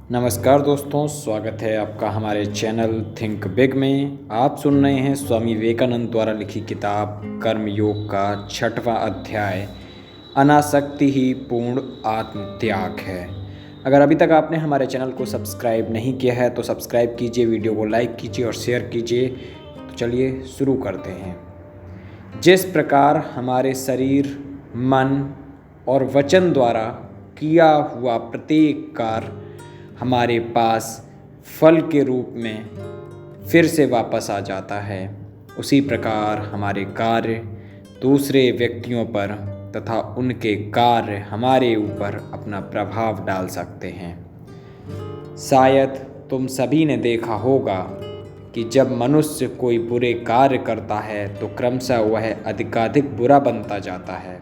नमस्कार दोस्तों, स्वागत है आपका हमारे चैनल थिंक बिग में। आप सुन रहे हैं स्वामी विवेकानंद द्वारा लिखी किताब कर्म योग का 6वां अध्याय अनासक्ति ही पूर्ण आत्मत्याग है। अगर अभी तक आपने हमारे चैनल को सब्सक्राइब नहीं किया है तो सब्सक्राइब कीजिए, वीडियो को लाइक कीजिए और शेयर कीजिए। तो चलिए शुरू करते हैं। जिस प्रकार हमारे शरीर, मन और वचन द्वारा किया हुआ प्रत्येक कार्य हमारे पास फल के रूप में फिर से वापस आ जाता है, उसी प्रकार हमारे कार्य दूसरे व्यक्तियों पर तथा उनके कार्य हमारे ऊपर अपना प्रभाव डाल सकते हैं। शायद तुम सभी ने देखा होगा कि जब मनुष्य कोई बुरे कार्य करता है तो क्रमशः वह अधिकाधिक बुरा बनता जाता है,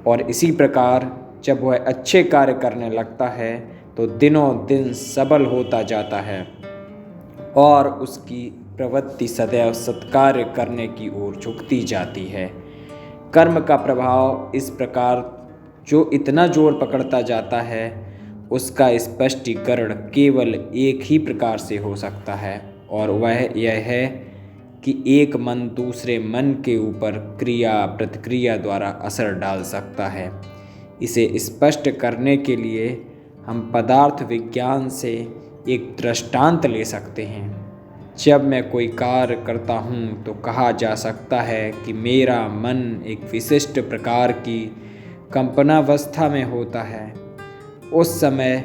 और इसी प्रकार जब वह अच्छे कार्य करने लगता है तो दिनों दिन सबल होता जाता है और उसकी प्रवृत्ति सदैव सत्कार्य करने की ओर झुकती जाती है। कर्म का प्रभाव इस प्रकार जो इतना जोर पकड़ता जाता है, उसका स्पष्टीकरण केवल एक ही प्रकार से हो सकता है, और वह यह है कि एक मन दूसरे मन के ऊपर क्रिया प्रतिक्रिया द्वारा असर डाल सकता है। इसे स्पष्ट करने के लिए हम पदार्थ विज्ञान से एक दृष्टांत ले सकते हैं। जब मैं कोई कार्य करता हूँ तो कहा जा सकता है कि मेरा मन एक विशिष्ट प्रकार की कंपनावस्था में होता है। उस समय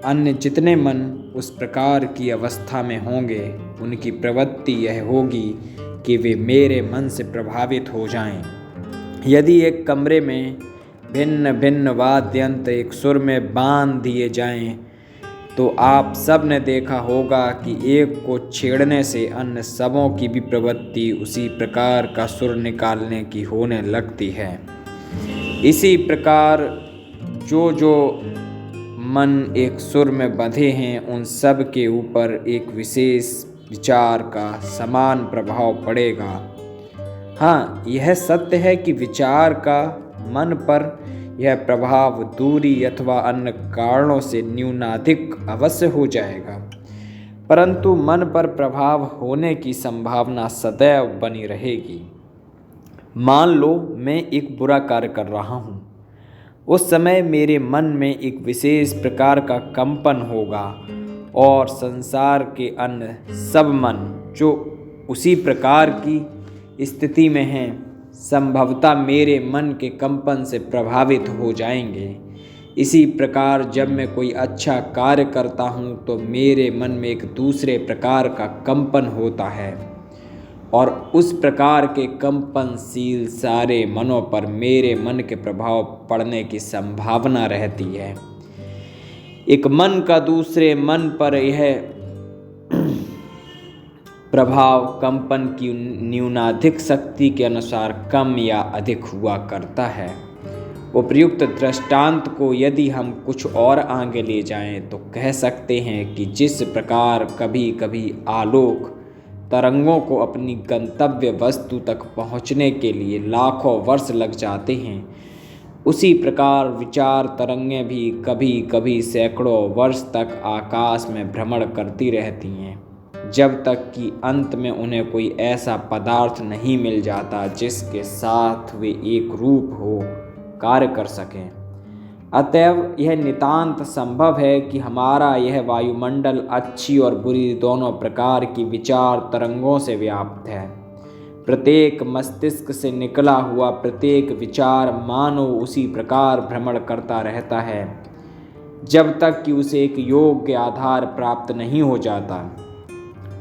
अन्य जितने मन उस प्रकार की अवस्था में होंगे, उनकी प्रवृत्ति यह होगी कि वे मेरे मन से प्रभावित हो जाएं। यदि एक कमरे में भिन्न भिन्न वाद्य यंत्र एक सुर में बांध दिए जाएं, तो आप सब ने देखा होगा कि एक को छेड़ने से अन्य सबों की भी प्रवृत्ति उसी प्रकार का सुर निकालने की होने लगती है। इसी प्रकार जो मन एक सुर में बंधे हैं, उन सब के ऊपर एक विशेष विचार का समान प्रभाव पड़ेगा। हाँ, यह सत्य है कि विचार का मन पर यह प्रभाव दूरी अथवा अन्य कारणों से न्यूनाधिक अवश्य हो जाएगा, परंतु मन पर प्रभाव होने की संभावना सदैव बनी रहेगी। मान लो मैं एक बुरा कार्य कर रहा हूँ, उस समय मेरे मन में एक विशेष प्रकार का कंपन होगा और संसार के अन्य सब मन जो उसी प्रकार की स्थिति में हैं, संभवतः मेरे मन के कंपन से प्रभावित हो जाएंगे। इसी प्रकार जब मैं कोई अच्छा कार्य करता हूँ तो मेरे मन में एक दूसरे प्रकार का कंपन होता है, और उस प्रकार के कंपनशील सारे मनों पर मेरे मन के प्रभाव पड़ने की संभावना रहती है। एक मन का दूसरे मन पर यह प्रभाव कंपन की न्यूनाधिक शक्ति के अनुसार कम या अधिक हुआ करता है। उपयुक्त दृष्टांत को यदि हम कुछ और आगे ले जाएं तो कह सकते हैं कि जिस प्रकार कभी कभी आलोक तरंगों को अपनी गंतव्य वस्तु तक पहुंचने के लिए लाखों वर्ष लग जाते हैं, उसी प्रकार विचार तरंगें भी कभी कभी सैकड़ों वर्ष तक आकाश में भ्रमण करती रहती हैं, जब तक कि अंत में उन्हें कोई ऐसा पदार्थ नहीं मिल जाता जिसके साथ वे एक रूप हो कार्य कर सकें। अतएव यह नितांत संभव है कि हमारा यह वायुमंडल अच्छी और बुरी दोनों प्रकार की विचार तरंगों से व्याप्त है। प्रत्येक मस्तिष्क से निकला हुआ प्रत्येक विचार मानो उसी प्रकार भ्रमण करता रहता है जब तक कि उसे एक योग्य आधार प्राप्त नहीं हो जाता,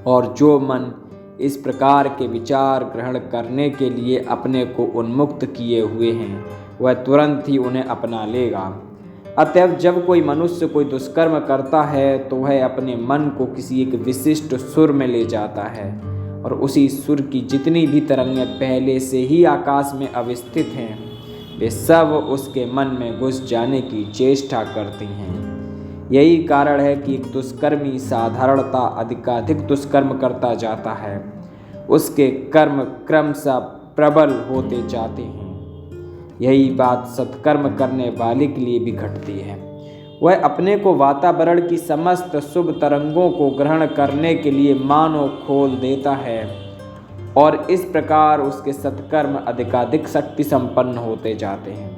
और जो मन इस प्रकार के विचार ग्रहण करने के लिए अपने को उन्मुक्त किए हुए हैं, वह तुरंत ही उन्हें अपना लेगा। अतएव जब कोई मनुष्य कोई दुष्कर्म करता है तो वह अपने मन को किसी एक विशिष्ट सुर में ले जाता है, और उसी सुर की जितनी भी तरंगें पहले से ही आकाश में अवस्थित हैं, वे सब उसके मन में घुस जाने की चेष्टा करती हैं। यही कारण है कि एक दुष्कर्मी साधारणतः अधिकाधिक दुष्कर्म करता जाता है, उसके कर्म क्रमशः प्रबल होते जाते हैं। यही बात सत्कर्म करने वाले के लिए भी घटती है। वह अपने को वातावरण की समस्त शुभ तरंगों को ग्रहण करने के लिए मानो खोल देता है और इस प्रकार उसके सत्कर्म अधिकाधिक शक्ति संपन्न होते जाते हैं।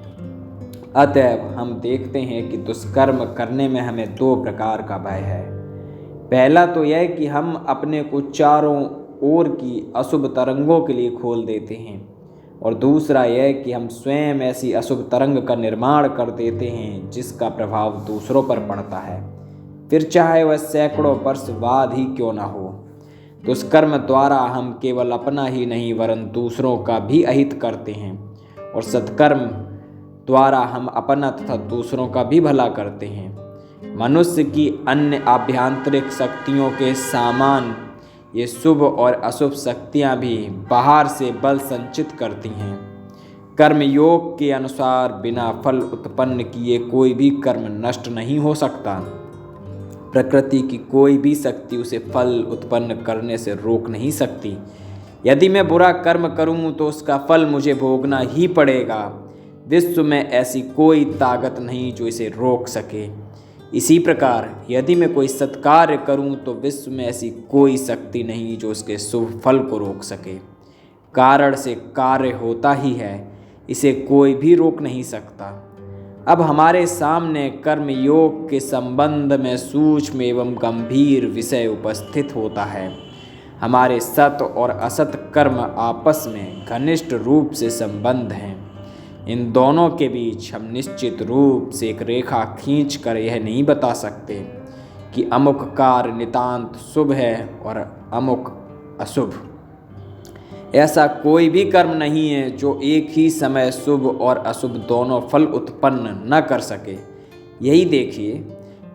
अतएव हम देखते हैं कि दुष्कर्म करने में हमें दो प्रकार का भय है। पहला तो यह कि हम अपने को चारों ओर की अशुभ तरंगों के लिए खोल देते हैं और दूसरा यह कि हम स्वयं ऐसी अशुभ तरंग का निर्माण कर देते हैं जिसका प्रभाव दूसरों पर पड़ता है, फिर चाहे वह सैकड़ों वर्ष बाद ही क्यों न हो। दुष्कर्म द्वारा हम केवल अपना ही नहीं वरन दूसरों का भी अहित करते हैं और सत्कर्म द्वारा हम अपना तथा दूसरों का भी भला करते हैं। मनुष्य की अन्य आभ्यंतरिक शक्तियों के समान ये शुभ और अशुभ शक्तियाँ भी बाहर से बल संचित करती हैं। कर्मयोग के अनुसार बिना फल उत्पन्न किए कोई भी कर्म नष्ट नहीं हो सकता। प्रकृति की कोई भी शक्ति उसे फल उत्पन्न करने से रोक नहीं सकती। यदि मैं बुरा कर्म करूं तो उसका फल मुझे भोगना ही पड़ेगा। विश्व में ऐसी कोई ताकत नहीं जो इसे रोक सके। इसी प्रकार यदि मैं कोई सत्कार्य करूं तो विश्व में ऐसी कोई शक्ति नहीं जो उसके शुभ फल को रोक सके। कारण से कार्य होता ही है, इसे कोई भी रोक नहीं सकता। अब हमारे सामने कर्मयोग के संबंध में सूक्ष्म एवं गंभीर विषय उपस्थित होता है। हमारे सत और असत कर्म आपस में घनिष्ठ रूप से संबंध हैं। इन दोनों के बीच हम निश्चित रूप से एक रेखा खींचकर यह नहीं बता सकते कि अमुक कार्य नितांत शुभ है और अमुक अशुभ। ऐसा कोई भी कर्म नहीं है जो एक ही समय शुभ और अशुभ दोनों फल उत्पन्न न कर सके। यही देखिए,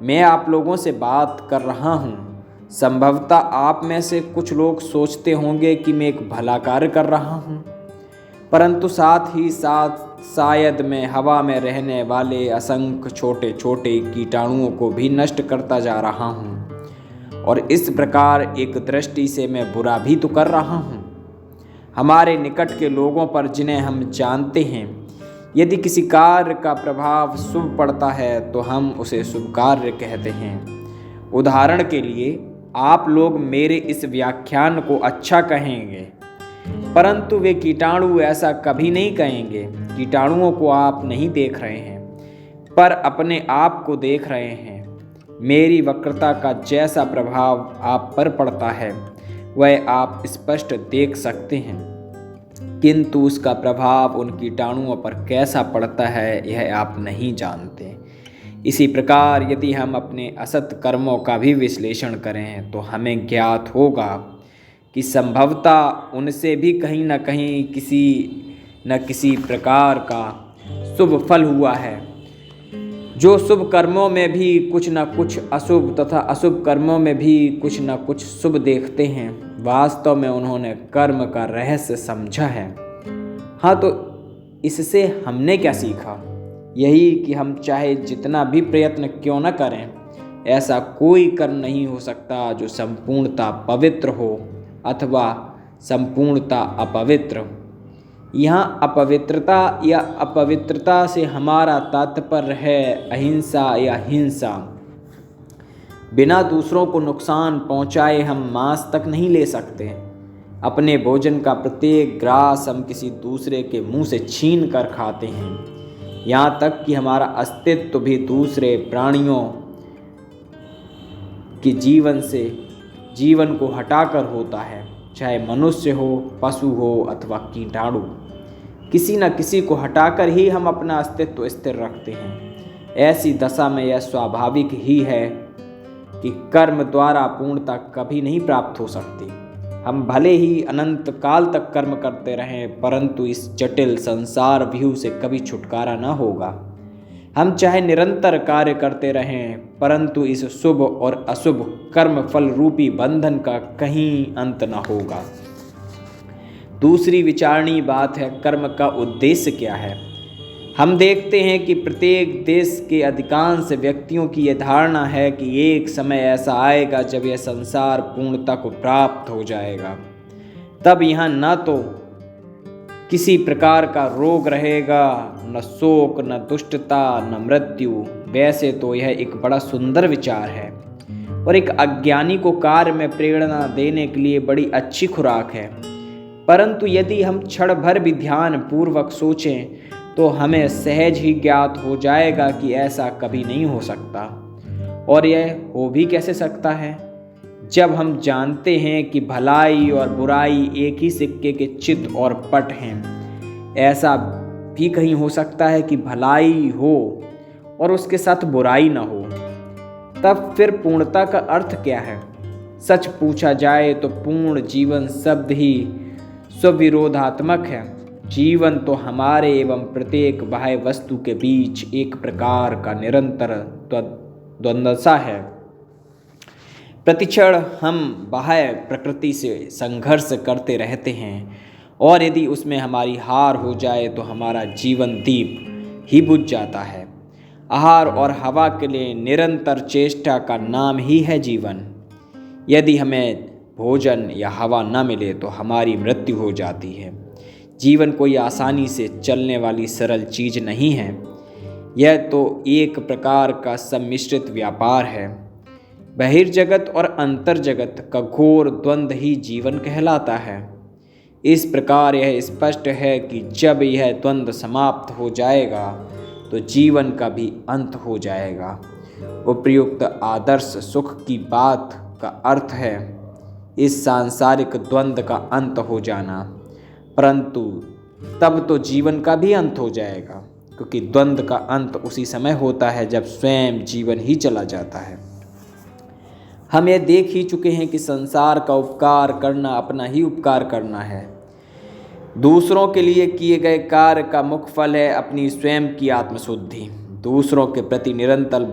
मैं आप लोगों से बात कर रहा हूँ। संभवतः आप में से कुछ लोग सोचते होंगे कि मैं एक भला कार्य कर रहा हूँ, परंतु साथ ही साथ शायद मैं हवा में रहने वाले असंख्य छोटे छोटे कीटाणुओं को भी नष्ट करता जा रहा हूँ और इस प्रकार एक दृष्टि से मैं बुरा भी तो कर रहा हूँ। हमारे निकट के लोगों पर जिन्हें हम जानते हैं, यदि किसी कार्य का प्रभाव शुभ पड़ता है तो हम उसे शुभ कार्य कहते हैं। उदाहरण के लिए, आप लोग मेरे इस व्याख्यान को अच्छा कहेंगे, परंतु वे कीटाणु ऐसा कभी नहीं कहेंगे। कीटाणुओं को आप नहीं देख रहे हैं, पर अपने आप को देख रहे हैं। मेरी वक्रता का जैसा प्रभाव आप पर पड़ता है वह आप स्पष्ट देख सकते हैं, किंतु उसका प्रभाव उन कीटाणुओं पर कैसा पड़ता है यह आप नहीं जानते। इसी प्रकार यदि हम अपने असत कर्मों का भी विश्लेषण करें तो हमें ज्ञात होगा कि संभवतः उनसे भी कहीं न कहीं किसी न किसी प्रकार का शुभ फल हुआ है। जो शुभ कर्मों में भी कुछ न कुछ अशुभ तथा अशुभ कर्मों में भी कुछ न कुछ शुभ देखते हैं, वास्तव में उन्होंने कर्म का रहस्य समझा है। हाँ, तो इससे हमने क्या सीखा? यही कि हम चाहे जितना भी प्रयत्न क्यों न करें, ऐसा कोई कर्म नहीं हो सकता जो संपूर्णतः पवित्र हो अथवा संपूर्णतः अपवित्र। यहाँ अपवित्रता या अपवित्रता से हमारा तात्पर्य है अहिंसा या हिंसा। बिना दूसरों को नुकसान पहुँचाए हम मांस तक नहीं ले सकते। अपने भोजन का प्रत्येक ग्रास हम किसी दूसरे के मुंह से छीन कर खाते हैं। यहाँ तक कि हमारा अस्तित्व भी दूसरे प्राणियों के जीवन को हटाकर होता है, चाहे मनुष्य हो, पशु हो अथवा कीटाणु। किसी न किसी को हटाकर ही हम अपना अस्तित्व स्थिर रखते हैं। ऐसी दशा में यह स्वाभाविक ही है कि कर्म द्वारा पूर्णता कभी नहीं प्राप्त हो सकती। हम भले ही अनंत काल तक कर्म करते रहें, परंतु इस जटिल संसार व्यूह से कभी छुटकारा न होगा। हम चाहे निरंतर कार्य करते रहें, परंतु इस शुभ और अशुभ कर्म फल रूपी बंधन का कहीं अंत न होगा। दूसरी विचारणीय बात है, कर्म का उद्देश्य क्या है। हम देखते हैं कि प्रत्येक देश के अधिकांश व्यक्तियों की यह धारणा है कि एक समय ऐसा आएगा जब यह संसार पूर्णता को प्राप्त हो जाएगा। तब यहाँ न तो किसी प्रकार का रोग रहेगा, न शोक, न दुष्टता, न मृत्यु। वैसे तो यह एक बड़ा सुंदर विचार है और एक अज्ञानी को कार्य में प्रेरणा देने के लिए बड़ी अच्छी खुराक है। परंतु यदि हम क्षण भर भी ध्यान पूर्वक सोचें तो हमें सहज ही ज्ञात हो जाएगा कि ऐसा कभी नहीं हो सकता। और यह हो भी कैसे सकता है जब हम जानते हैं कि भलाई और बुराई एक ही सिक्के के चित्त और पट हैं। ऐसा भी कहीं हो सकता है कि भलाई हो और उसके साथ बुराई न हो। तब फिर पूर्णता का अर्थ क्या है? सच पूछा जाए तो पूर्ण जीवन शब्द ही स्वविरोधात्मक है। जीवन तो हमारे एवं प्रत्येक बाह्य वस्तु के बीच एक प्रकार का निरंतर द्वंद्वसा है। प्रतिक्षण हम बाह्य प्रकृति से संघर्ष करते रहते हैं और यदि उसमें हमारी हार हो जाए तो हमारा जीवन दीप ही बुझ जाता है। आहार और हवा के लिए निरंतर चेष्टा का नाम ही है जीवन। यदि हमें भोजन या हवा न मिले तो हमारी मृत्यु हो जाती है। जीवन कोई आसानी से चलने वाली सरल चीज नहीं है। यह तो एक प्रकार का सम्मिश्रित व्यापार है। बहिर्जगत और अंतर्जगत का घोर द्वंद्व ही जीवन कहलाता है। इस प्रकार यह स्पष्ट है कि जब यह द्वंद्व समाप्त हो जाएगा तो जीवन का भी अंत हो जाएगा। उपयुक्त आदर्श सुख की बात का अर्थ है इस सांसारिक द्वंद्व का अंत हो जाना। परंतु तब तो जीवन का भी अंत हो जाएगा, क्योंकि द्वंद्व का अंत उसी समय होता है जब स्वयं जीवन ही चला जाता है। हम ये देख ही चुके हैं कि संसार का उपकार करना अपना ही उपकार करना है। दूसरों के लिए किए गए कार्य का मुख्य फल है अपनी स्वयं की आत्मशुद्धि। दूसरों के प्रति निरंतर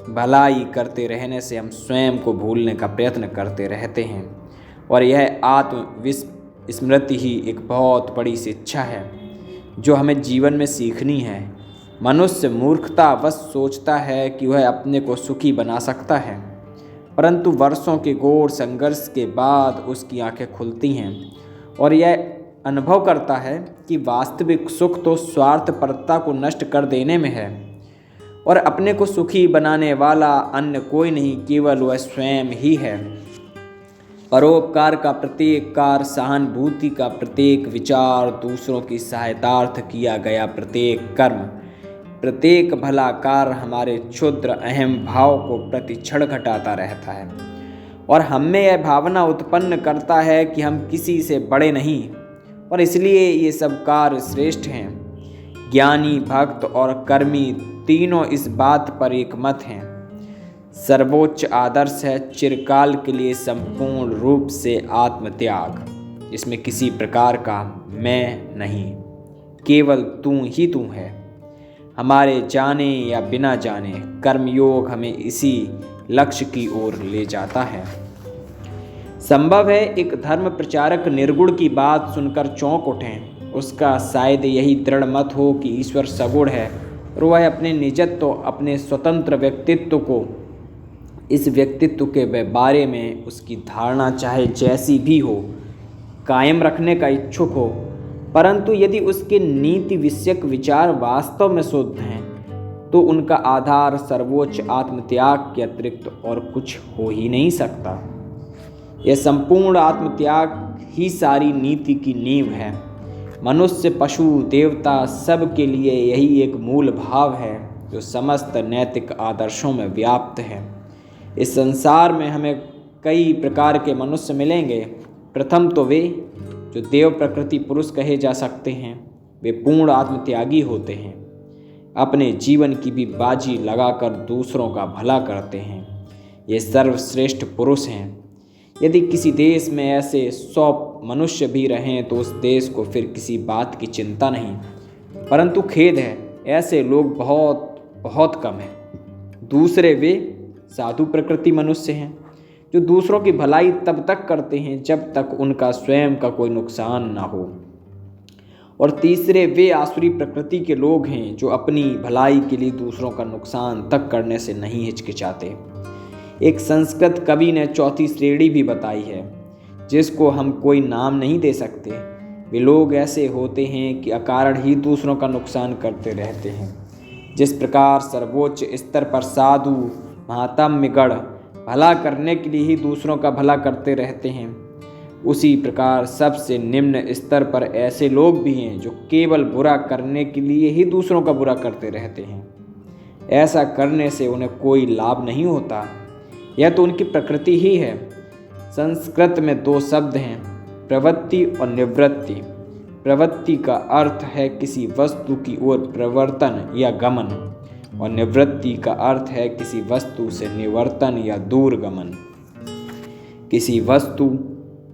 भलाई करते रहने से हम स्वयं को भूलने का प्रयत्न करते रहते हैं और यह आत्मविस्मृति ही एक बहुत बड़ी शिक्षा है जो हमें जीवन में सीखनी है। मनुष्य मूर्खतावश सोचता है कि वह अपने को सुखी बना सकता है, परंतु वर्षों के घोर संघर्ष के बाद उसकी आंखें खुलती हैं और यह अनुभव करता है कि वास्तविक सुख तो स्वार्थपरता को नष्ट कर देने में है और अपने को सुखी बनाने वाला अन्य कोई नहीं, केवल वह स्वयं ही है। परोपकार का प्रत्येक कार्य, सहानुभूति का प्रत्येक विचार, दूसरों की सहायतार्थ किया गया प्रत्येक कर्म, प्रत्येक भला कार्य हमारे क्षुद्र अहम भाव को प्रतिक्षण घटाता रहता है और हमें यह भावना उत्पन्न करता है कि हम किसी से बड़े नहीं और इसलिए ये सब कार्य श्रेष्ठ हैं। ज्ञानी, भक्त और कर्मी तीनों इस बात पर एकमत हैं। सर्वोच्च आदर्श है चिरकाल के लिए संपूर्ण रूप से आत्मत्याग। इसमें किसी प्रकार का मैं नहीं, केवल तू ही तू है। हमारे जाने या बिना जाने कर्मयोग हमें इसी लक्ष्य की ओर ले जाता है। संभव है एक धर्म प्रचारक निर्गुण की बात सुनकर चौंक उठें। उसका शायद यही दृढ़ मत हो कि ईश्वर सगुण है और वह अपने निजत्व, अपने स्वतंत्र व्यक्तित्व को, इस व्यक्तित्व के बारे में उसकी धारणा चाहे जैसी भी हो, कायम रखने का इच्छुक हो। परंतु यदि उसके नीति विषयक विचार वास्तव में शुद्ध हैं तो उनका आधार सर्वोच्च आत्मत्याग के अतिरिक्त और कुछ हो ही नहीं सकता। यह संपूर्ण आत्मत्याग ही सारी नीति की नींव है। मनुष्य, पशु, देवता सब के लिए यही एक मूल भाव है जो समस्त नैतिक आदर्शों में व्याप्त है। इस संसार में हमें कई प्रकार के मनुष्य मिलेंगे। प्रथम तो वे जो देव प्रकृति पुरुष कहे जा सकते हैं, वे पूर्ण आत्मत्यागी होते हैं, अपने जीवन की भी बाजी लगाकर दूसरों का भला करते हैं। ये सर्वश्रेष्ठ पुरुष हैं। यदि किसी देश में ऐसे 100 मनुष्य भी रहें तो उस देश को फिर किसी बात की चिंता नहीं, परंतु खेद है ऐसे लोग बहुत बहुत कम हैं। दूसरे वे साधु प्रकृति मनुष्य हैं जो दूसरों की भलाई तब तक करते हैं जब तक उनका स्वयं का कोई नुकसान ना हो। और तीसरे वे आसुरी प्रकृति के लोग हैं जो अपनी भलाई के लिए दूसरों का नुकसान तक करने से नहीं हिचकिचाते। एक संस्कृत कवि ने चौथी श्रेणी भी बताई है जिसको हम कोई नाम नहीं दे सकते। वे लोग ऐसे होते हैं कि अकारण ही दूसरों का नुकसान करते रहते हैं। जिस प्रकार सर्वोच्च स्तर पर साधु महात्म्यगण भला करने के लिए ही दूसरों का भला करते रहते हैं, उसी प्रकार सबसे निम्न स्तर पर ऐसे लोग भी हैं जो केवल बुरा करने के लिए ही दूसरों का बुरा करते रहते हैं। ऐसा करने से उन्हें कोई लाभ नहीं होता, यह तो उनकी प्रकृति ही है। संस्कृत में 2 शब्द हैं, प्रवृत्ति और निवृत्ति। प्रवृत्ति का अर्थ है किसी वस्तु की ओर प्रवर्तन या गमन, और निवृत्ति का अर्थ है किसी वस्तु से निवर्तन या दूर गमन। किसी वस्तु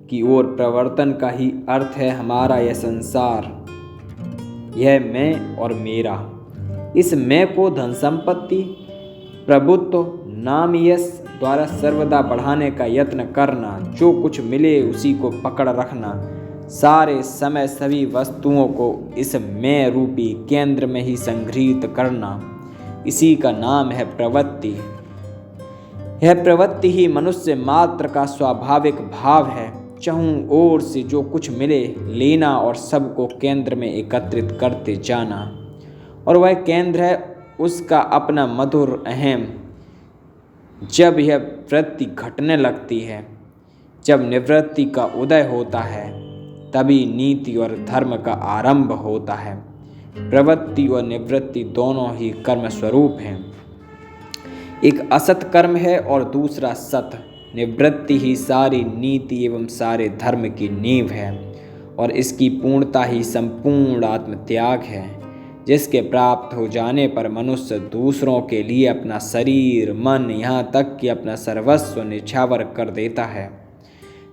की ओर प्रवर्तन का ही अर्थ है हमारा यह संसार, यह मैं और मेरा। इस मैं को धन संपत्ति, प्रभुत्व, नाम, यश द्वारा सर्वदा बढ़ाने का यत्न करना, जो कुछ मिले उसी को पकड़ रखना, सारे समय सभी वस्तुओं को इस मैं रूपी केंद्र में ही संग्रहित करना, इसी का नाम है प्रवृत्ति। यह प्रवृत्ति ही मनुष्य मात्र का स्वाभाविक भाव है। चहुं ओर से जो कुछ मिले लेना और सबको केंद्र में एकत्रित करते जाना, और वह केंद्र है उसका अपना मधुर अहम। जब यह वृत्ति घटने लगती है, जब निवृत्ति का उदय होता है, तभी नीति और धर्म का आरंभ होता है। प्रवृत्ति और निवृत्ति दोनों ही कर्म स्वरूप हैं। एक असत कर्म है और दूसरा सत। निवृत्ति ही सारी नीति एवं सारे धर्म की नींव है, और इसकी पूर्णता ही संपूर्ण आत्मत्याग है, जिसके प्राप्त हो जाने पर मनुष्य दूसरों के लिए अपना शरीर, मन, यहाँ तक कि अपना सर्वस्व निछावर कर देता है।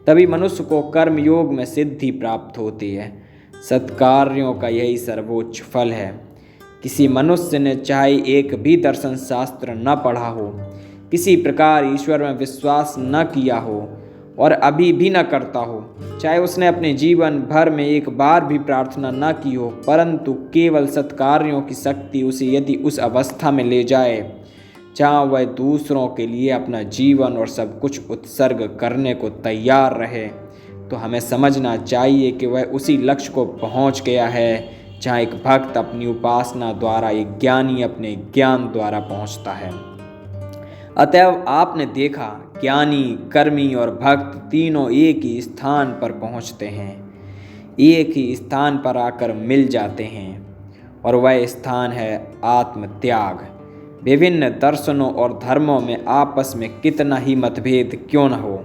तभी मनुष्य को कर्म योग में सिद्धि प्राप्त होती है। सत्कार्यों का यही सर्वोच्च फल है। किसी मनुष्य ने चाहे एक भी दर्शन शास्त्र न पढ़ा हो, किसी प्रकार ईश्वर में विश्वास न किया हो और अभी भी न करता हो, चाहे उसने अपने जीवन भर में एक बार भी प्रार्थना न की हो, परंतु केवल सत्कार्यों की शक्ति उसे यदि उस अवस्था में ले जाए जहाँ वह दूसरों के लिए अपना जीवन और सब कुछ उत्सर्ग करने को तैयार रहे, तो हमें समझना चाहिए कि वह उसी लक्ष्य को पहुँच गया है जहाँ एक भक्त अपनी उपासना द्वारा, एक ज्ञानी अपने ज्ञान द्वारा पहुँचता है। अतएव आपने देखा, ज्ञानी, कर्मी और भक्त तीनों एक ही स्थान पर पहुँचते हैं, एक ही स्थान पर आकर मिल जाते हैं, और वह स्थान है आत्मत्याग। विभिन्न दर्शनों और धर्मों में आपस में कितना ही मतभेद क्यों न हो,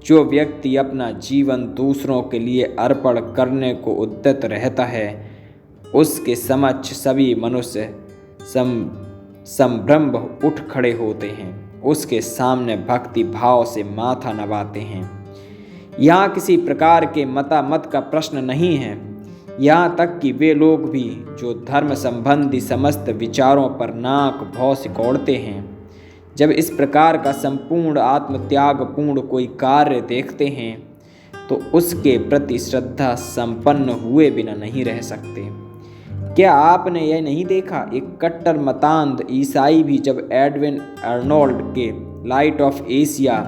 जो व्यक्ति अपना जीवन दूसरों के लिए अर्पण करने को उद्यत रहता है, उसके समक्ष सभी मनुष्य संभ्रम उठ खड़े होते हैं, उसके सामने भक्ति भाव से माथा नवाते हैं। यहाँ किसी प्रकार के मतामत का प्रश्न नहीं है, यहाँ तक कि वे लोग भी जो धर्म संबंधी समस्त विचारों पर नाक भौं सिकोड़ते हैं, जब इस प्रकार का संपूर्ण आत्मत्याग पूर्ण कोई कार्य देखते हैं, तो उसके प्रति श्रद्धा संपन्न हुए बिना नहीं रह सकते। क्या आपने यह नहीं देखा, एक कट्टर मतांध ईसाई भी जब एडविन अर्नोल्ड के लाइट ऑफ एशिया,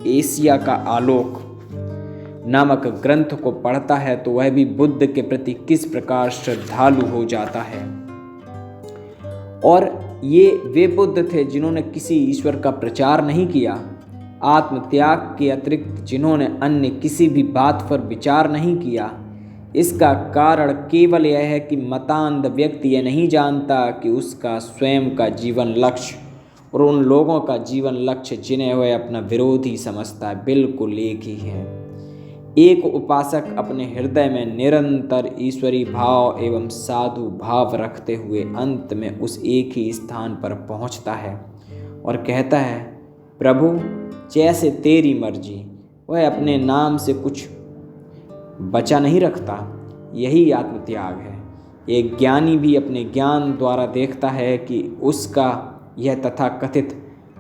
एशिया का आलोक नामक ग्रंथ को पढ़ता है, तो वह भी बुद्ध के प्रति किस प्रकार श्रद्धालु हो जाता है। और ये वे बुद्ध थे जिन्होंने किसी ईश्वर का प्रचार नहीं किया, आत्मत्याग के अतिरिक्त जिन्होंने अन्य किसी भी बात पर विचार नहीं किया। इसका कारण केवल यह है कि मतांध व्यक्ति यह नहीं जानता कि उसका स्वयं का जीवन लक्ष्य और उन लोगों का जीवन लक्ष्य जिन्हें वह अपना विरोधी समझता है बिल्कुल एक ही है। एक उपासक अपने हृदय में निरंतर ईश्वरी भाव एवं साधु भाव रखते हुए अंत में उस एक ही स्थान पर पहुंचता है और कहता है, प्रभु जैसे तेरी मर्जी। वह अपने नाम से कुछ बचा नहीं रखता। यही आत्मत्याग है। एक ज्ञानी भी अपने ज्ञान द्वारा देखता है कि उसका यह तथाकथित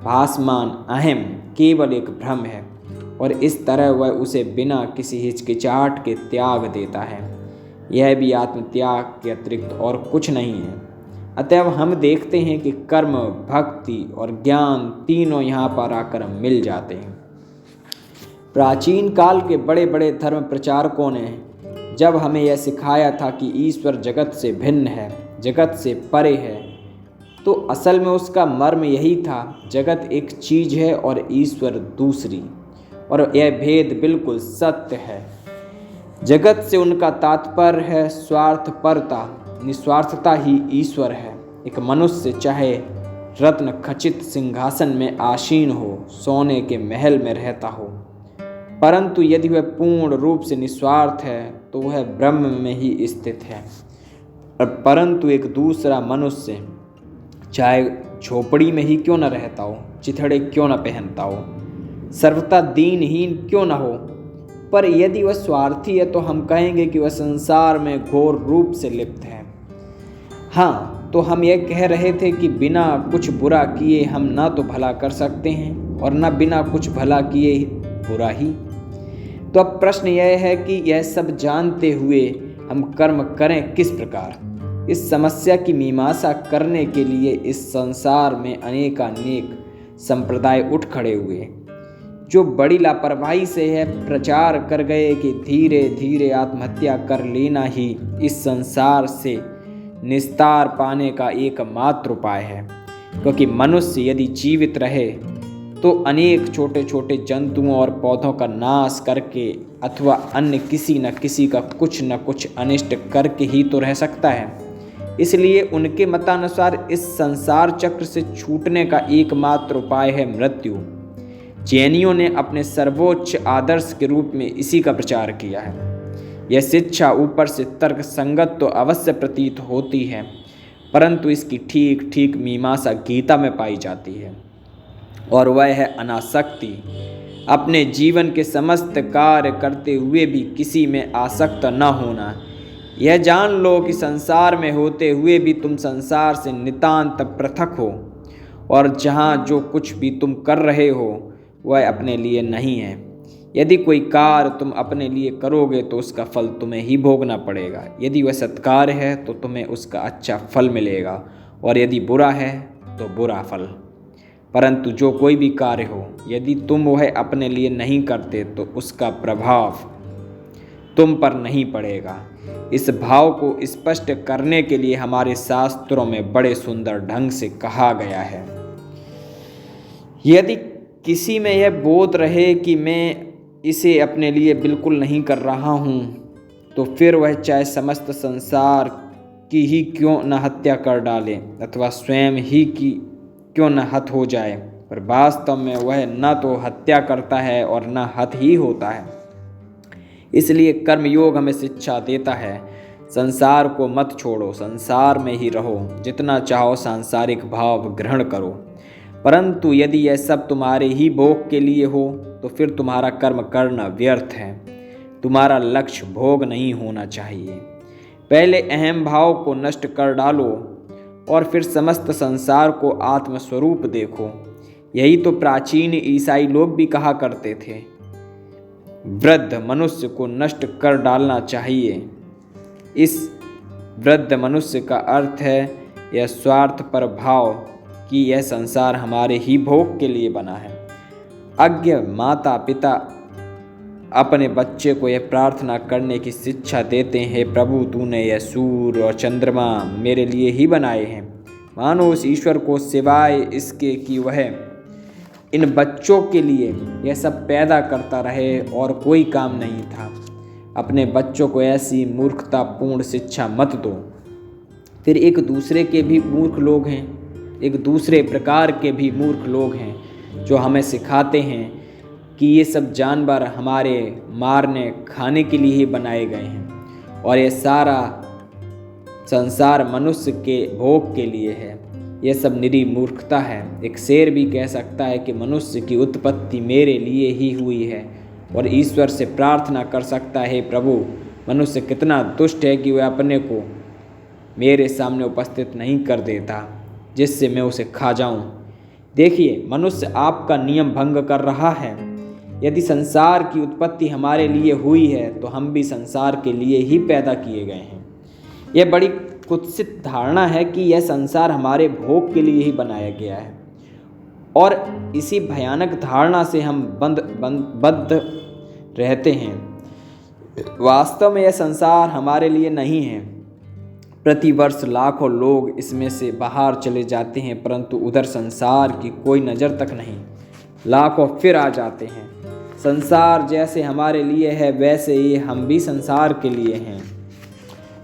भासमान अहम केवल एक भ्रम है, और इस तरह वह उसे बिना किसी हिचकिचाहट के त्याग देता है। यह भी आत्मत्याग के अतिरिक्त और कुछ नहीं है। अतएव हम देखते हैं कि कर्म, भक्ति और ज्ञान तीनों यहाँ पर आकर मिल जाते हैं। प्राचीन काल के बड़े बड़े धर्म प्रचारकों ने जब हमें यह सिखाया था कि ईश्वर जगत से भिन्न है, जगत से परे है, तो असल में उसका मर्म यही था, जगत एक चीज़ है और ईश्वर दूसरी, और यह भेद बिल्कुल सत्य है। जगत से उनका तात्पर्य है स्वार्थपरता, निस्वार्थता ही ईश्वर है। एक मनुष्य चाहे रत्न खचित सिंहासन में आसीन हो, सोने के महल में रहता हो, परंतु यदि वह पूर्ण रूप से निस्वार्थ है तो वह ब्रह्म में ही स्थित है। परंतु एक दूसरा मनुष्य चाहे झोपड़ी में ही क्यों न रहता हो, चिथड़े क्यों न पहनता हो, सर्वथा दीनहीन क्यों न हो, पर यदि वह स्वार्थी है तो हम कहेंगे कि वह संसार में घोर रूप से लिप्त है। हाँ, तो हम यह कह रहे थे कि बिना कुछ बुरा किए हम ना तो भला कर सकते हैं और न बिना कुछ भला किए बुरा ही। तो अब प्रश्न यह है कि यह सब जानते हुए हम कर्म करें किस प्रकार। इस समस्या की मीमांसा करने के लिए इस संसार में अनेकानेक संप्रदाय उठ खड़े हुए, जो बड़ी लापरवाही से यह प्रचार कर गए कि धीरे धीरे आत्महत्या कर लेना ही इस संसार से निस्तार पाने का एकमात्र उपाय है, क्योंकि मनुष्य यदि जीवित रहे तो अनेक छोटे छोटे जंतुओं और पौधों का नाश करके अथवा अन्य किसी न किसी का कुछ न कुछ अनिष्ट करके ही तो रह सकता है। इसलिए उनके मतानुसार इस संसार चक्र से छूटने का एकमात्र उपाय है मृत्यु। जैनियों ने अपने सर्वोच्च आदर्श के रूप में इसी का प्रचार किया है। यह शिक्षा ऊपर से तर्क संगत तो अवश्य प्रतीत होती है, परंतु इसकी ठीक ठीक मीमांसा गीता में पाई जाती है, और वह है अनासक्ति। अपने जीवन के समस्त कार्य करते हुए भी किसी में आसक्त न होना। यह जान लो कि संसार में होते हुए भी तुम संसार से नितांत पृथक हो, और जहाँ जो कुछ भी तुम कर रहे हो वह अपने लिए नहीं है। यदि कोई कार्य तुम अपने लिए करोगे तो उसका फल तुम्हें ही भोगना पड़ेगा। यदि वह सत्कार्य है तो तुम्हें उसका अच्छा फल मिलेगा, और यदि बुरा है तो बुरा फल। परंतु जो कोई भी कार्य हो, यदि तुम वह अपने लिए नहीं करते तो उसका प्रभाव तुम पर नहीं पड़ेगा। इस भाव को स्पष्ट करने के लिए हमारे शास्त्रों में बड़े सुंदर ढंग से कहा गया है। यदि किसी में यह बोध रहे कि मैं इसे अपने लिए बिल्कुल नहीं कर रहा हूँ, तो फिर वह चाहे समस्त संसार की ही क्यों न हत्या कर डाले अथवा स्वयं ही की क्यों न हत हो जाए, पर वास्तव में वह न तो हत्या करता है और न हत ही होता है। इसलिए कर्मयोग हमें शिक्षा देता है, संसार को मत छोड़ो, संसार में ही रहो, जितना चाहो सांसारिक भाव ग्रहण करो, परंतु यदि यह सब तुम्हारे ही भोग के लिए हो तो फिर तुम्हारा कर्म करना व्यर्थ है। तुम्हारा लक्ष्य भोग नहीं होना चाहिए। पहले अहम भाव को नष्ट कर डालो और फिर समस्त संसार को आत्मस्वरूप देखो। यही तो प्राचीन ईसाई लोग भी कहा करते थे। वृद्ध मनुष्य को नष्ट कर डालना चाहिए। इस वृद्ध मनुष्य का अर्थ है यह स्वार्थ पर भाव कि यह संसार हमारे ही भोग के लिए बना है। अज्ञ माता पिता अपने बच्चे को यह प्रार्थना करने की शिक्षा देते हैं, हे प्रभु तूने यह सूर्य और चंद्रमा मेरे लिए ही बनाए हैं, मानो उस ईश्वर को सिवाय इसके कि वह इन बच्चों के लिए यह सब पैदा करता रहे और कोई काम नहीं था। अपने बच्चों को ऐसी मूर्खतापूर्ण शिक्षा मत दो। फिर एक दूसरे के भी मूर्ख लोग हैं, एक दूसरे प्रकार के भी मूर्ख लोग हैं जो हमें सिखाते हैं कि ये सब जानवर हमारे मारने खाने के लिए ही बनाए गए हैं और ये सारा संसार मनुष्य के भोग के लिए है। यह सब निरी मूर्खता है। एक शेर भी कह सकता है कि मनुष्य की उत्पत्ति मेरे लिए ही हुई है, और ईश्वर से प्रार्थना कर सकता है, प्रभु मनुष्य कितना दुष्ट है कि वह अपने को मेरे सामने उपस्थित नहीं कर देता जिससे मैं उसे खा जाऊं। देखिए, मनुष्य आपका नियम भंग कर रहा है। यदि संसार की उत्पत्ति हमारे लिए हुई है तो हम भी संसार के लिए ही पैदा किए गए हैं। यह बड़ी कुत्सित धारणा है कि यह संसार हमारे भोग के लिए ही बनाया गया है, और इसी भयानक धारणा से हम बद्ध रहते हैं। वास्तव में यह संसार हमारे लिए नहीं है। प्रतिवर्ष लाखों लोग इसमें से बाहर चले जाते हैं, परंतु उधर संसार की कोई नज़र तक नहीं। लाखों फिर आ जाते हैं। संसार जैसे हमारे लिए है, वैसे ही हम भी संसार के लिए हैं।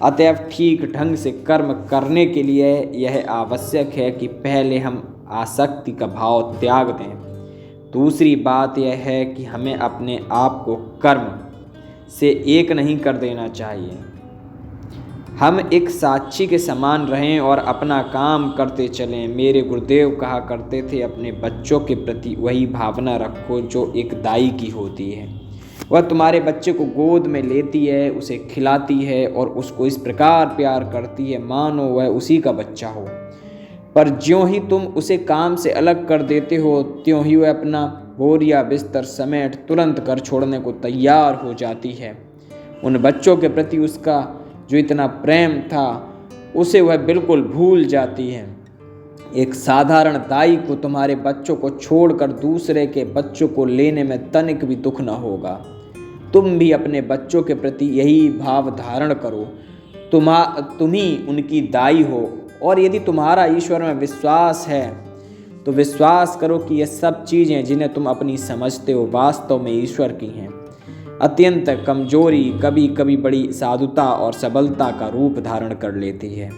अतएव ठीक ढंग से कर्म करने के लिए यह आवश्यक है कि पहले हम आसक्ति का भाव त्याग दें। दूसरी बात यह है कि हमें अपने आप को कर्म से एक नहीं कर देना चाहिए। हम एक साक्षी के समान रहें और अपना काम करते चलें। मेरे गुरुदेव कहा करते थे, अपने बच्चों के प्रति वही भावना रखो जो एक दाई की होती है। वह तुम्हारे बच्चे को गोद में लेती है, उसे खिलाती है और उसको इस प्रकार प्यार करती है मानो वह उसी का बच्चा हो। पर ज्यों ही तुम उसे काम से अलग कर देते हो, त्यों ही वह अपना बोरिया बिस्तर समेट तुरंत घर छोड़ने को तैयार हो जाती है। उन बच्चों के प्रति उसका जो इतना प्रेम था, उसे वह बिल्कुल भूल जाती है। एक साधारण दाई को तुम्हारे बच्चों को छोड़कर दूसरे के बच्चों को लेने में तनिक भी दुख न होगा। तुम भी अपने बच्चों के प्रति यही भाव धारण करो। तुम ही उनकी दाई हो, और यदि तुम्हारा ईश्वर में विश्वास है तो विश्वास करो कि ये सब चीज़ें जिन्हें तुम अपनी समझते हो, वास्तव में ईश्वर की हैं। अत्यंत कमजोरी कभी कभी बड़ी साधुता और सबलता का रूप धारण कर लेती है।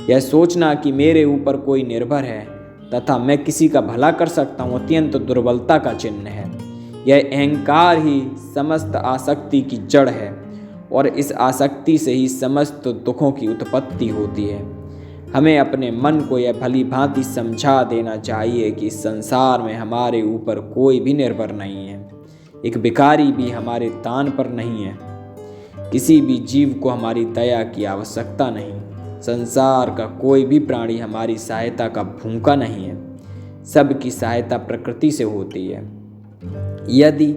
यह सोचना कि मेरे ऊपर कोई निर्भर है तथा मैं किसी का भला कर सकता हूँ, अत्यंत दुर्बलता का चिन्ह है। यह अहंकार ही समस्त आसक्ति की जड़ है, और इस आसक्ति से ही समस्त दुखों की उत्पत्ति होती है। हमें अपने मन को यह भली भांति समझा देना चाहिए कि इस संसार में हमारे ऊपर कोई भी निर्भर नहीं है। एक भिखारी भी हमारे दान पर नहीं है। किसी भी जीव को हमारी दया की आवश्यकता नहीं। संसार का कोई भी प्राणी हमारी सहायता का भूखा नहीं है। सबकी सहायता प्रकृति से होती है। यदि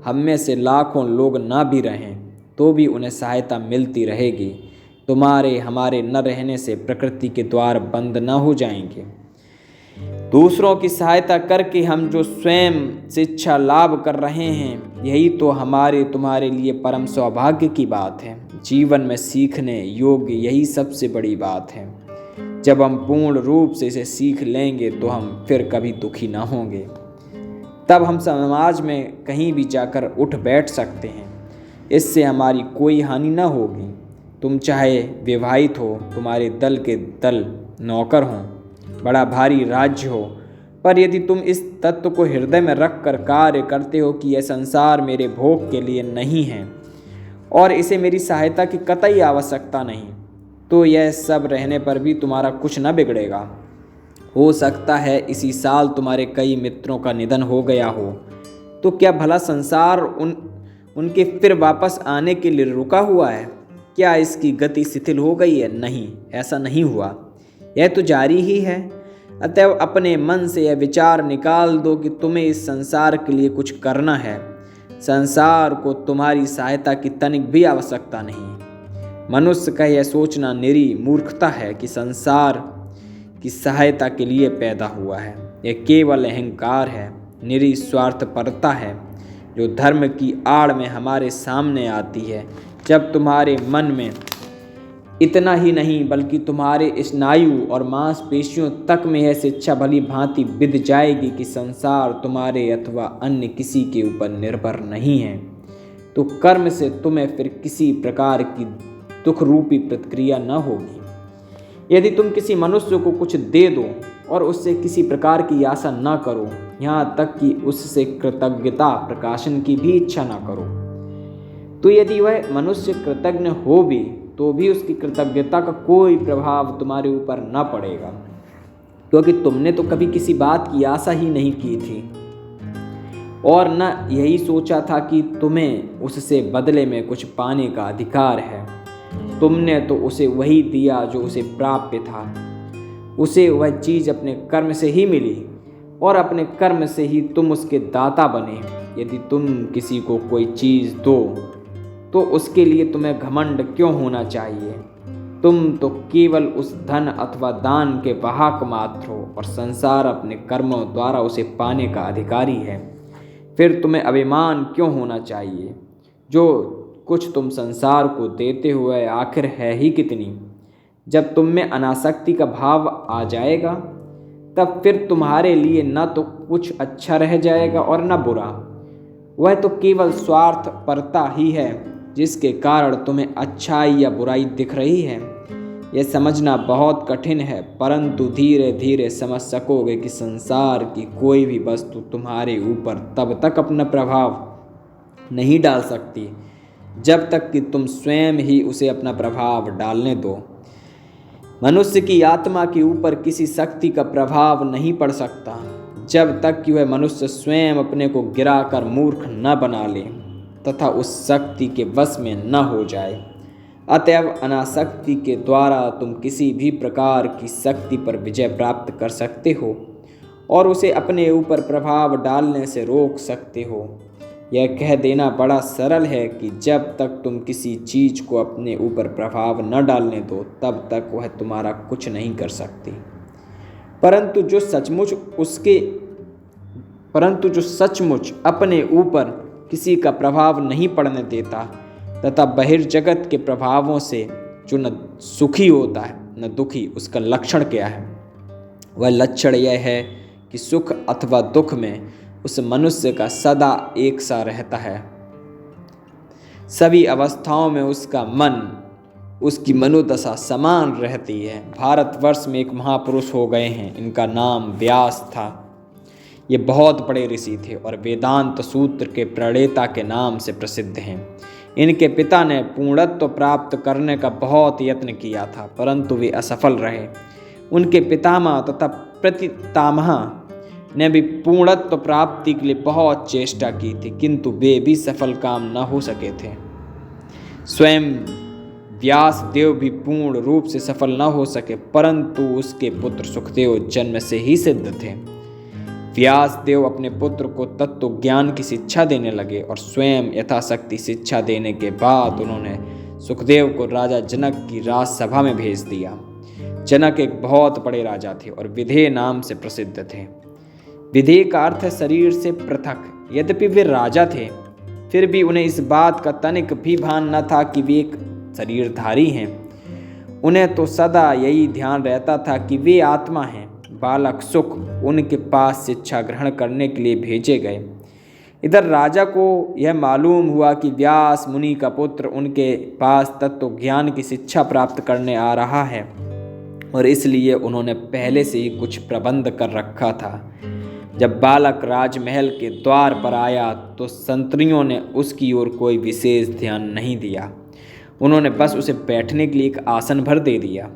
हम में से लाखों लोग ना भी रहें तो भी उन्हें सहायता मिलती रहेगी। तुम्हारे हमारे न रहने से प्रकृति के द्वार बंद न हो जाएंगे। दूसरों की सहायता करके हम जो स्वयं शिक्षा लाभ कर रहे हैं, यही तो तुम्हारे लिए परम सौभाग्य की बात है। जीवन में सीखने योग्य यही सबसे बड़ी बात है। जब हम पूर्ण रूप से इसे सीख लेंगे तो हम फिर कभी दुखी ना होंगे। तब हम समाज में कहीं भी जाकर उठ बैठ सकते हैं। इससे हमारी कोई हानि न होगी। तुम चाहे विवाहित हो, तुम्हारे दल के दल नौकर हों, बड़ा भारी राज्य हो, पर यदि तुम इस तत्व को हृदय में रख कर कार्य करते हो कि यह संसार मेरे भोग के लिए नहीं है और इसे मेरी सहायता की कतई आवश्यकता नहीं, तो यह सब रहने पर भी तुम्हारा कुछ न बिगड़ेगा। हो सकता है इसी साल तुम्हारे कई मित्रों का निधन हो गया हो, तो क्या भला संसार उनके फिर वापस आने के लिए रुका हुआ है? क्या इसकी गति शिथिल हो गई है? नहीं, ऐसा नहीं हुआ। यह तो जारी ही है। अतएव अपने मन से यह विचार निकाल दो कि तुम्हें इस संसार के लिए कुछ करना है। संसार को तुम्हारी सहायता की तनिक भी आवश्यकता नहीं। मनुष्य का यह सोचना निरी मूर्खता है कि संसार की सहायता के लिए पैदा हुआ है। यह केवल अहंकार है, निरी स्वार्थपरता है, जो धर्म की आड़ में हमारे सामने आती है। जब तुम्हारे मन में इतना ही नहीं बल्कि तुम्हारे स्नायु और मांसपेशियों तक में यह शिक्षा भली भांति बिध जाएगी कि संसार तुम्हारे अथवा अन्य किसी के ऊपर निर्भर नहीं है, तो कर्म से तुम्हें फिर किसी प्रकार की दुख रूपी प्रतिक्रिया न होगी। यदि तुम किसी मनुष्य को कुछ दे दो और उससे किसी प्रकार की आशा न करो, यहाँ तक कि उससे कृतज्ञता प्रकाशन की भी इच्छा न करो, तो यदि वह मनुष्य कृतज्ञ हो भी तो भी उसकी कृतज्ञता का कोई प्रभाव तुम्हारे ऊपर न पड़ेगा, क्योंकि तुमने तो कभी किसी बात की आशा ही नहीं की थी और न यही सोचा था कि तुम्हें उससे बदले में कुछ पाने का अधिकार है। तुमने तो उसे वही दिया जो उसे प्राप्य था। उसे वह चीज़ अपने कर्म से ही मिली और अपने कर्म से ही तुम उसके दाता बने। यदि तुम किसी को कोई चीज़ दो तो उसके लिए तुम्हें घमंड क्यों होना चाहिए? तुम तो केवल उस धन अथवा दान के वाहक मात्र हो और संसार अपने कर्मों द्वारा उसे पाने का अधिकारी है। फिर तुम्हें अभिमान क्यों होना चाहिए? जो कुछ तुम संसार को देते हुए आखिर है ही कितनी। जब तुम में अनासक्ति का भाव आ जाएगा तब फिर तुम्हारे लिए न तो कुछ अच्छा रह जाएगा और न बुरा। वह तो केवल स्वार्थ परता ही है जिसके कारण तुम्हें अच्छाई या बुराई दिख रही है। यह समझना बहुत कठिन है, परंतु धीरे धीरे समझ सकोगे कि संसार की कोई भी वस्तु तुम्हारे ऊपर तब तक अपना प्रभाव नहीं डाल सकती जब तक कि तुम स्वयं ही उसे अपना प्रभाव डालने दो। मनुष्य की आत्मा के ऊपर किसी शक्ति का प्रभाव नहीं पड़ सकता जब तक कि वह मनुष्य स्वयं अपने को गिराकर मूर्ख न बना ले तथा उस शक्ति के वश में न हो जाए। अतएव अनासक्ति के द्वारा तुम किसी भी प्रकार की शक्ति पर विजय प्राप्त कर सकते हो और उसे अपने ऊपर प्रभाव डालने से रोक सकते हो। यह कह देना बड़ा सरल है कि जब तक तुम किसी चीज़ को अपने ऊपर प्रभाव न डालने दो तब तक वह तुम्हारा कुछ नहीं कर सकती, परंतु जो सचमुच अपने ऊपर किसी का प्रभाव नहीं पड़ने देता तथा बहिर्जगत के प्रभावों से जो न सुखी होता है न दुखी, उसका लक्षण क्या है? वह लक्षण यह है कि सुख अथवा दुख में उस मनुष्य का सदा एक सा रहता है। सभी अवस्थाओं में उसका मन, उसकी मनोदशा समान रहती है। भारतवर्ष में एक महापुरुष हो गए हैं, इनका नाम व्यास था। ये बहुत बड़े ऋषि थे और वेदांत सूत्र के प्रणेता के नाम से प्रसिद्ध हैं। इनके पिता ने पूर्णत्व प्राप्त करने का बहुत यत्न किया था, परंतु वे असफल रहे। उनके पितामह तथा प्रतितामह ने भी पूर्णत्व प्राप्ति के लिए बहुत चेष्टा की थी, किंतु वे भी सफल काम न हो सके थे। स्वयं व्यास देव भी पूर्ण रूप से सफल न हो सके, परंतु उसके पुत्र सुखदेव जन्म से ही सिद्ध थे। व्यास देव अपने पुत्र को तत्व ज्ञान की शिक्षा देने लगे और स्वयं यथाशक्ति शिक्षा देने के बाद उन्होंने सुखदेव को राजा जनक की राजसभा में भेज दिया। जनक एक बहुत बड़े राजा थे और विधेय नाम से प्रसिद्ध थे। विधेय का अर्थ है शरीर से पृथक। यद्यपि वे राजा थे, फिर भी उन्हें इस बात का तनिक भी भान न था कि वे एक शरीरधारी हैं। उन्हें तो सदा यही ध्यान रहता था कि वे आत्मा हैं। बालक सुख उनके पास शिक्षा ग्रहण करने के लिए भेजे गए। इधर राजा को यह मालूम हुआ कि व्यास मुनि का पुत्र उनके पास तत्व ज्ञान की शिक्षा प्राप्त करने आ रहा है और इसलिए उन्होंने पहले से ही कुछ प्रबंध कर रखा था। जब बालक राजमहल के द्वार पर आया तो संतरियों ने उसकी ओर कोई विशेष ध्यान नहीं दिया। उन्होंने बस उसे बैठने के लिए एक आसन भर दे दिया।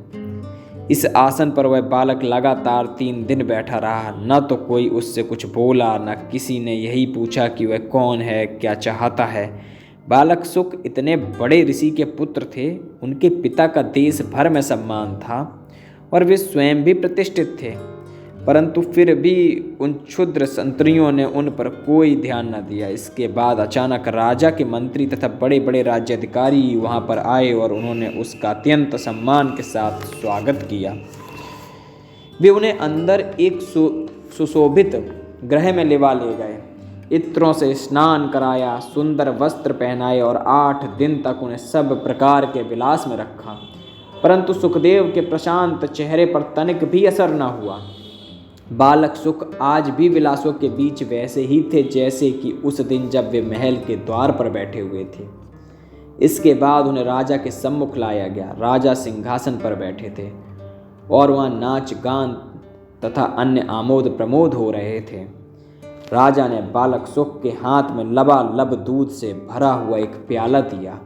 इस आसन पर वह बालक लगातार 3 दिन बैठा रहा। न तो कोई उससे कुछ बोला, न किसी ने यही पूछा कि वह कौन है, क्या चाहता है। बालक सुख इतने बड़े ऋषि के पुत्र थे, उनके पिता का देश भर में सम्मान था और वे स्वयं भी प्रतिष्ठित थे, परंतु फिर भी उन क्षुद्र संतरियों ने उन पर कोई ध्यान न दिया। इसके बाद अचानक राजा के मंत्री तथा बड़े बड़े राज्याधिकारी वहां पर आए और उन्होंने उसका अत्यंत सम्मान के साथ स्वागत किया। वे उन्हें अंदर एक सुशोभित गृह में ले गए, इत्रों से स्नान कराया, सुंदर वस्त्र पहनाए और 8 दिन तक उन्हें सब प्रकार के विलास में रखा, परंतु सुखदेव के प्रशांत चेहरे पर तनिक भी असर न हुआ। बालक सुख आज भी विलासों के बीच वैसे ही थे जैसे कि उस दिन जब वे महल के द्वार पर बैठे हुए थे। इसके बाद उन्हें राजा के सम्मुख लाया गया। राजा सिंहासन पर बैठे थे और वहाँ नाच गान तथा अन्य आमोद प्रमोद हो रहे थे। राजा ने बालक सुख के हाथ में लबालब दूध से भरा हुआ एक प्याला दिया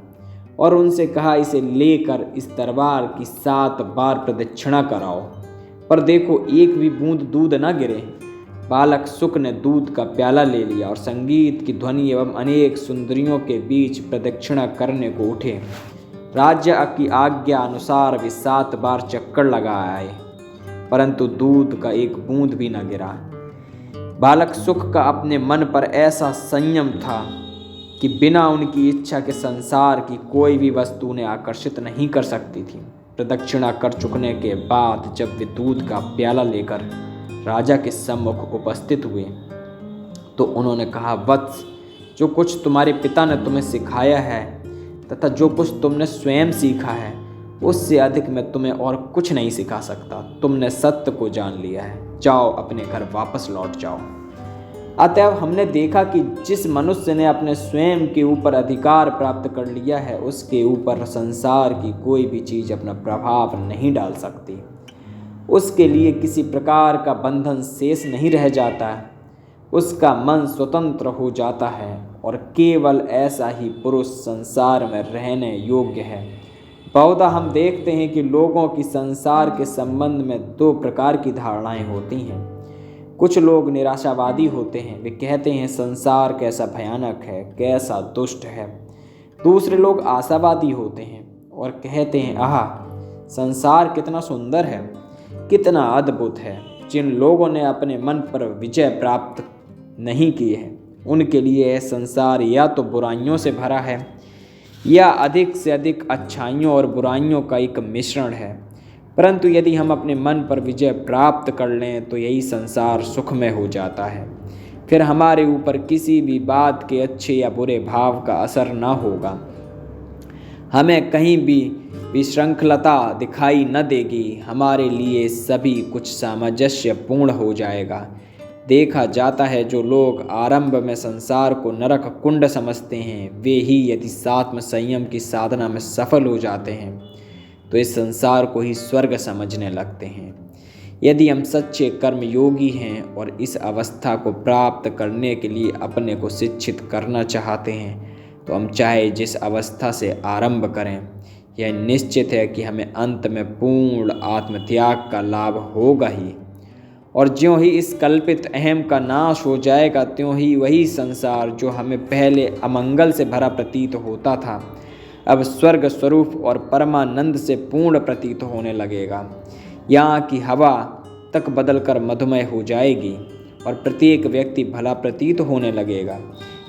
और उनसे कहा, इसे लेकर इस दरबार की 7 बार प्रदक्षिणा कराओ, पर देखो एक भी बूंद दूध न गिरे। बालक सुख ने दूध का प्याला ले लिया और संगीत की ध्वनि एवं अनेक सुंदरियों के बीच प्रदक्षिणा करने को उठे। राज्य की आज्ञा अनुसार वे 7 बार चक्कर लगा आए, परंतु दूध का एक बूंद भी न गिरा। बालक सुख का अपने मन पर ऐसा संयम था कि बिना उनकी इच्छा के संसार की कोई भी वस्तु उन्हें आकर्षित नहीं कर सकती थी। प्रदक्षिणा कर चुकने के बाद जब वे दूध का प्याला लेकर राजा के सम्मुख उपस्थित हुए तो उन्होंने कहा, वत्स, जो कुछ तुम्हारे पिता ने तुम्हें सिखाया है तथा जो कुछ तुमने स्वयं सीखा है उससे अधिक मैं तुम्हें और कुछ नहीं सिखा सकता। तुमने सत्य को जान लिया है, जाओ अपने घर वापस लौट जाओ। अतएव हमने देखा कि जिस मनुष्य ने अपने स्वयं के ऊपर अधिकार प्राप्त कर लिया है उसके ऊपर संसार की कोई भी चीज़ अपना प्रभाव नहीं डाल सकती। उसके लिए किसी प्रकार का बंधन शेष नहीं रह जाता है। उसका मन स्वतंत्र हो जाता है और केवल ऐसा ही पुरुष संसार में रहने योग्य है। बहुधा हम देखते हैं कि लोगों की संसार के संबंध में दो प्रकार की धारणाएं होती हैं। कुछ लोग निराशावादी होते हैं, वे कहते हैं संसार कैसा भयानक है, कैसा दुष्ट है। दूसरे लोग आशावादी होते हैं और कहते हैं आह, संसार कितना सुंदर है, कितना अद्भुत है। जिन लोगों ने अपने मन पर विजय प्राप्त नहीं की है उनके लिए यह संसार या तो बुराइयों से भरा है या अधिक से अधिक अच्छाइयों और बुराइयों का एक मिश्रण है। परंतु यदि हम अपने मन पर विजय प्राप्त कर लें तो यही संसार सुखमय हो जाता है। फिर हमारे ऊपर किसी भी बात के अच्छे या बुरे भाव का असर न होगा। हमें कहीं भी विशृंखलता दिखाई न देगी। हमारे लिए सभी कुछ सामंजस्यपूर्ण हो जाएगा। देखा जाता है जो लोग आरंभ में संसार को नरक कुंड समझते हैं वे ही यदि सात्म संयम की साधना में सफल हो जाते हैं तो इस संसार को ही स्वर्ग समझने लगते हैं। यदि हम सच्चे कर्म योगी हैं और इस अवस्था को प्राप्त करने के लिए अपने को शिक्षित करना चाहते हैं तो हम चाहे जिस अवस्था से आरंभ करें, यह निश्चित है कि हमें अंत में पूर्ण आत्मत्याग का लाभ होगा ही। और ज्यों ही इस कल्पित अहम का नाश हो जाएगा त्यों ही वही संसार जो हमें पहले अमंगल से भरा प्रतीत होता था अब स्वर्ग स्वरूप और परमानंद से पूर्ण प्रतीत होने लगेगा। यहाँ की हवा तक बदलकर मधुमय हो जाएगी और प्रत्येक व्यक्ति भला प्रतीत होने लगेगा।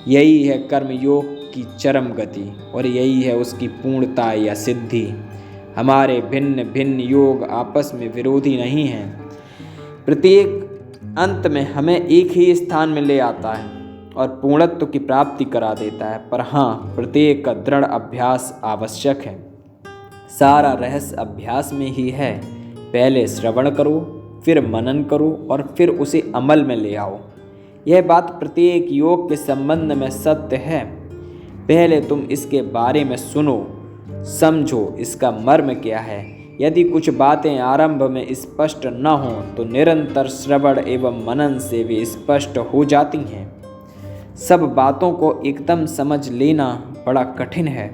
यही है कर्मयोग की चरम गति और यही है उसकी पूर्णता या सिद्धि। हमारे भिन्न भिन्न योग आपस में विरोधी नहीं हैं। प्रत्येक अंत में हमें एक ही स्थान में ले आता है और पूर्णत्व की प्राप्ति करा देता है। पर हाँ, प्रत्येक का दृढ़ अभ्यास आवश्यक है। सारा रहस्य अभ्यास में ही है। पहले श्रवण करो, फिर मनन करो और फिर उसे अमल में ले आओ। यह बात प्रत्येक योग के संबंध में सत्य है। पहले तुम इसके बारे में सुनो, समझो इसका मर्म क्या है। यदि कुछ बातें आरंभ में स्पष्ट न हों तो निरंतर श्रवण एवं मनन से वे स्पष्ट हो जाती हैं। सब बातों को एकदम समझ लेना बड़ा कठिन है,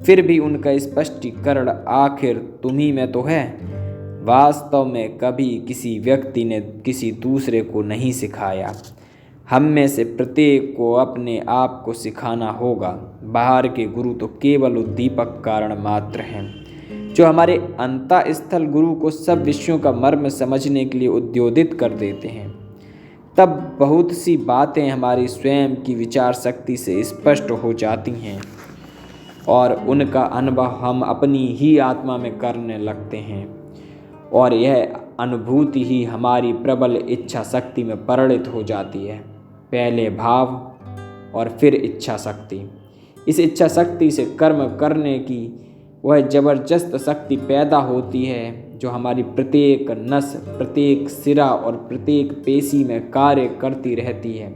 फिर भी उनका स्पष्टीकरण आखिर तुम्ही में तो है। वास्तव में कभी किसी व्यक्ति ने किसी दूसरे को नहीं सिखाया। हम में से प्रत्येक को अपने आप को सिखाना होगा। बाहर के गुरु तो केवल उद्दीपक कारण मात्र हैं जो हमारे अंतःस्थल गुरु को सब विषयों का मर्म समझने के लिए उद्योदित कर देते हैं। तब बहुत सी बातें हमारी स्वयं की विचार शक्ति से स्पष्ट हो जाती हैं और उनका अनुभव हम अपनी ही आत्मा में करने लगते हैं और यह अनुभूति ही हमारी प्रबल इच्छा शक्ति में परिणत हो जाती है। पहले भाव और फिर इच्छा शक्ति। इस इच्छा शक्ति से कर्म करने की वह जबरदस्त शक्ति पैदा होती है जो हमारी प्रत्येक नस, प्रत्येक सिरा और प्रत्येक पेशी में कार्य करती रहती है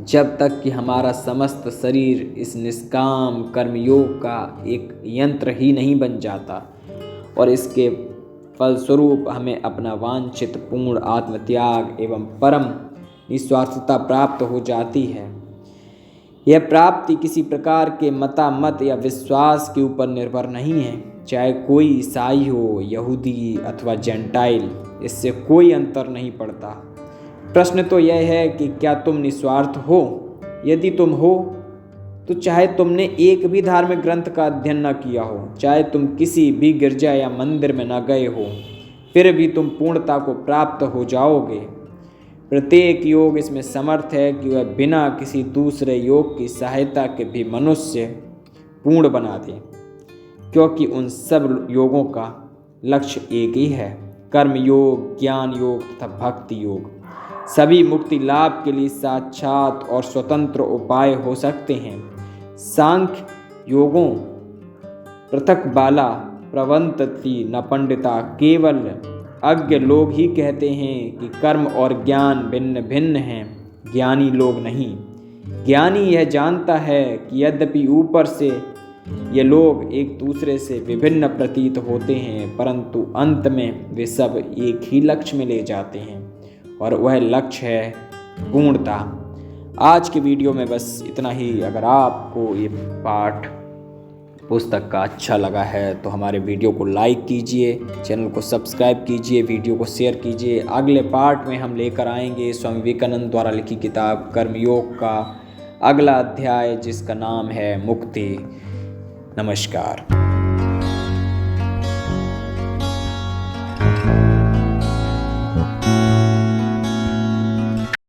जब तक कि हमारा समस्त शरीर इस निष्काम कर्मयोग का एक यंत्र ही नहीं बन जाता और इसके फलस्वरूप हमें अपना वांछित पूर्ण आत्मत्याग एवं परम निस्वार्थता प्राप्त हो जाती है। यह प्राप्ति किसी प्रकार के मतामत या विश्वास के ऊपर निर्भर नहीं है। चाहे कोई ईसाई हो, यहूदी अथवा जेंटाइल, इससे कोई अंतर नहीं पड़ता। प्रश्न तो यह है कि क्या तुम निस्वार्थ हो? यदि तुम हो तो चाहे तुमने एक भी धार्मिक ग्रंथ का अध्ययन न किया हो, चाहे तुम किसी भी गिरजा या मंदिर में न गए हो, फिर भी तुम पूर्णता को प्राप्त हो जाओगे। प्रत्येक योग इसमें समर्थ है कि वह बिना किसी दूसरे योग की सहायता के भी मनुष्य पूर्ण बना दे, क्योंकि उन सब योगों का लक्ष्य एक ही है, कर्म योग, ज्ञान योग तथा भक्ति योग। सभी मुक्ति लाभ के लिए साक्षात और स्वतंत्र उपाय हो सकते हैं। सांख्य योगों पृथक बाला प्रवंतति न पंडिता। केवल अज्ञ लोग ही कहते हैं कि कर्म और ज्ञान भिन्न भिन्न हैं, ज्ञानी लोग नहीं। ज्ञानी यह जानता है कि यद्यपि ऊपर से ये लोग एक दूसरे से विभिन्न प्रतीत होते हैं, परंतु अंत में वे सब एक ही लक्ष्य में ले जाते हैं, और वह लक्ष्य है पूर्णता। आज के वीडियो में बस इतना ही। अगर आपको ये पाठ पुस्तक का अच्छा लगा है तो हमारे वीडियो को लाइक कीजिए, चैनल को सब्सक्राइब कीजिए, वीडियो को शेयर कीजिए। अगले पार्ट में हम लेकर आएंगे स्वामी विवेकानंद द्वारा लिखी किताब कर्मयोग का अगला अध्याय, जिसका नाम है मुक्ति। नमस्कार।